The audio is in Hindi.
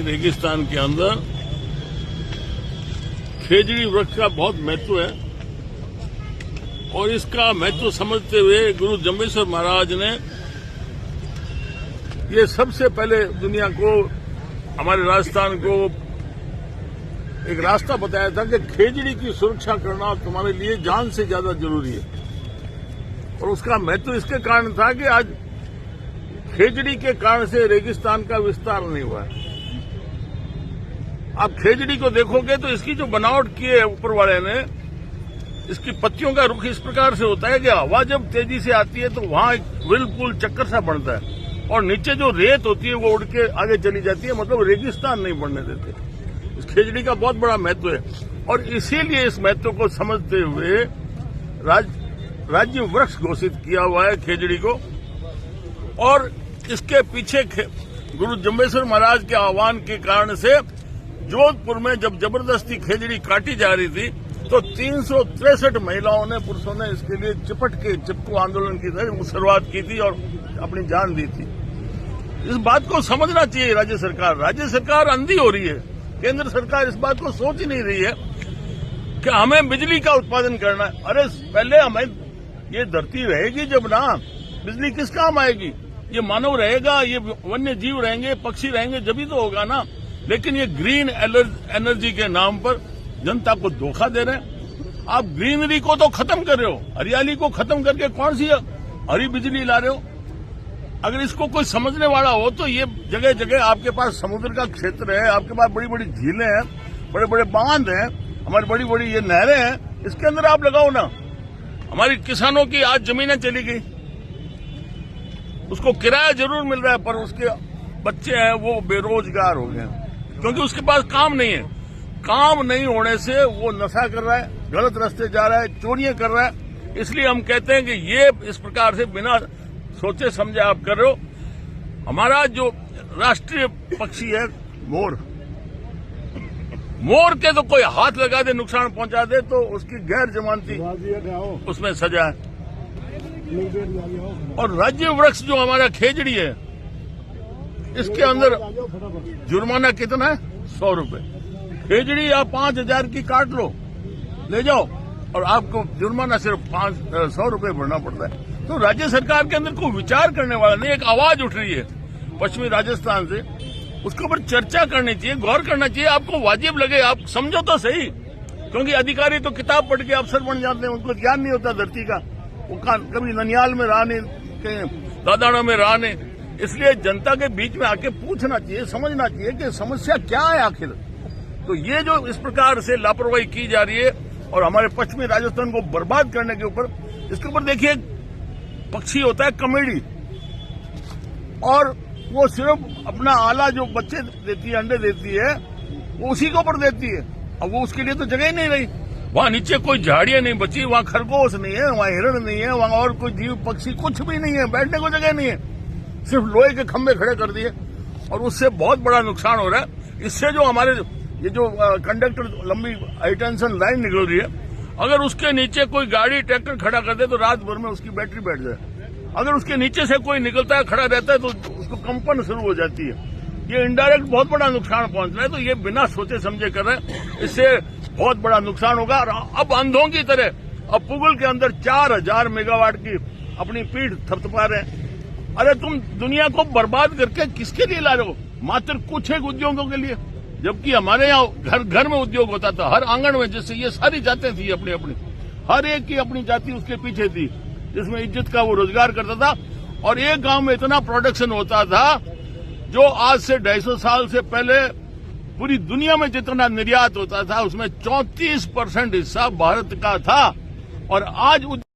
रेगिस्तान के अंदर खेजड़ी वृक्ष का बहुत महत्व है और इसका महत्व समझते हुए गुरु जम्बेश्वर महाराज ने ये सबसे पहले दुनिया को, हमारे राजस्थान को एक रास्ता बताया था कि खेजड़ी की सुरक्षा करना तुम्हारे लिए जान से ज्यादा जरूरी है। और उसका महत्व इसके कारण था कि आज खेजड़ी के कारण से रेगिस्तान का विस्तार नहीं हुआ है। आप खेजड़ी को देखोगे तो इसकी जो बनावट की है ऊपर वाले ने, इसकी पत्तियों का रुख इस प्रकार से होता है कि हवा जब तेजी से आती है तो वहां एक व्हिर्लपूल चक्कर सा बनता है और नीचे जो रेत होती है वो उड़ के आगे चली जाती है, मतलब रेगिस्तान नहीं बढ़ने देते। इस खेजड़ी का बहुत बड़ा महत्व है और इसीलिए इस महत्व को समझते हुए राज्य वृक्ष घोषित किया हुआ है खेजड़ी को। और इसके पीछे गुरु जम्बेश्वर महाराज के आह्वान के कारण से जोधपुर में जब जबरदस्ती खेजड़ी काटी जा रही थी तो 363 महिलाओं ने, पुरुषों ने इसके लिए चिपट के चिपकू आंदोलन की शुरुआत की थी और अपनी जान दी थी। इस बात को समझना चाहिए राज्य सरकार अंधी हो रही है। केंद्र सरकार इस बात को सोच ही नहीं रही है कि हमें बिजली का उत्पादन करना है। अरे पहले हमें ये धरती रहेगी जब ना, बिजली किस काम आएगी? ये मानव रहेगा, ये वन्य जीव रहेंगे, पक्षी रहेंगे, जब ही तो होगा ना। लेकिन ये ग्रीन एनर्जी के नाम पर जनता को धोखा दे रहे हैं। आप ग्रीनरी को तो खत्म कर रहे हो, हरियाली को खत्म करके कौन सी हरी बिजली ला रहे हो? अगर इसको कोई समझने वाला हो तो ये जगह जगह आपके पास समुद्र का क्षेत्र है, आपके पास बड़ी बड़ी झीलें हैं, बड़े बड़े बांध हैं, हमारी बड़ी बड़ी ये नहरें हैं, इसके अंदर आप लगाओ ना। हमारी किसानों की आज जमीनें चली गई, उसको किराया जरूर मिल रहा है पर उसके बच्चे हैं वो बेरोजगार हो गए क्योंकि उसके पास काम नहीं है। काम नहीं होने से वो नशा कर रहा है, गलत रास्ते जा रहा है, चोरियां कर रहा है। इसलिए हम कहते हैं कि ये इस प्रकार से बिना सोचे समझे आप कर रहे हो। हमारा जो राष्ट्रीय पक्षी है मोर, मोर के तो कोई हाथ लगा दे, नुकसान पहुंचा दे तो उसकी गैर जमानती उसमें सजा है। और राज्य वृक्ष जो हमारा खेजड़ी है, इसके अंदर जुर्माना कितना है? 100 रुपए। खेजड़ी आप 5000 की काट लो, ले जाओ और आपको जुर्माना सिर्फ 100 रुपए भरना पड़ता है। तो राज्य सरकार के अंदर कोई विचार करने वाला नहीं। एक आवाज उठ रही है पश्चिमी राजस्थान से, उसके ऊपर चर्चा करनी चाहिए, गौर करना चाहिए। आपको वाजिब लगे, आप समझो तो सही, क्योंकि अधिकारी तो किताब पढ़ के अफसर बन जाते हैं, उनको ज्ञान नहीं होता धरती का। वो कभी ननियाल में रहा नहीं, कहीं दादाणा में रहा नहीं। इसलिए जनता के बीच में आके पूछना चाहिए, समझना चाहिए कि समस्या क्या है आखिर। तो ये जो इस प्रकार से लापरवाही की जा रही है और हमारे पश्चिमी राजस्थान को बर्बाद करने के ऊपर, इसके ऊपर देखिए पक्षी होता है कमेडी, और वो सिर्फ अपना आला जो बच्चे देती है, अंडे देती है, वो उसी के ऊपर देती है। अब वो उसके लिए तो जगह ही नहीं रही। वहां नीचे कोई झाड़ियां नहीं बची, वहां खरगोश नहीं है, वहां हिरण नहीं है, वहां और कोई जीव पक्षी कुछ भी नहीं है, बैठने को जगह नहीं है। सिर्फ लोहे के खंभे खड़े कर दिए और उससे बहुत बड़ा नुकसान हो रहा है। इससे जो हमारे ये जो कंडक्टर लंबी हाई टेंशन लाइन निकल रही है, अगर उसके नीचे कोई गाड़ी ट्रैक्टर खड़ा कर दे तो रात भर में उसकी बैटरी बैठ जाए। अगर उसके नीचे से कोई निकलता है, खड़ा रहता है, तो उसको कंपन शुरू हो जाती है। ये इनडायरेक्ट बहुत बड़ा नुकसान पहुंच रहा है। तो ये बिना सोचे समझे कर रहे हैं, इससे बहुत बड़ा नुकसान होगा। और अब अंधों की तरह अब पुगल के अंदर 4000 मेगावाट की अपनी पीठ थपथपा रहे हैं। अरे तुम दुनिया को बर्बाद करके किसके लिए ला रहे हो? मात्र कुछ एक उद्योगों के लिए, जबकि हमारे यहाँ घर घर में उद्योग होता था, हर आंगन में। जैसे ये सारी जातें थी अपनी अपनी, हर एक की अपनी जाति उसके पीछे थी, जिसमें इज्जत का वो रोजगार करता था। और एक गांव में इतना प्रोडक्शन होता था जो आज से 250 साल से पहले पूरी दुनिया में जितना निर्यात होता था उसमें 34% हिस्सा भारत का था। और आज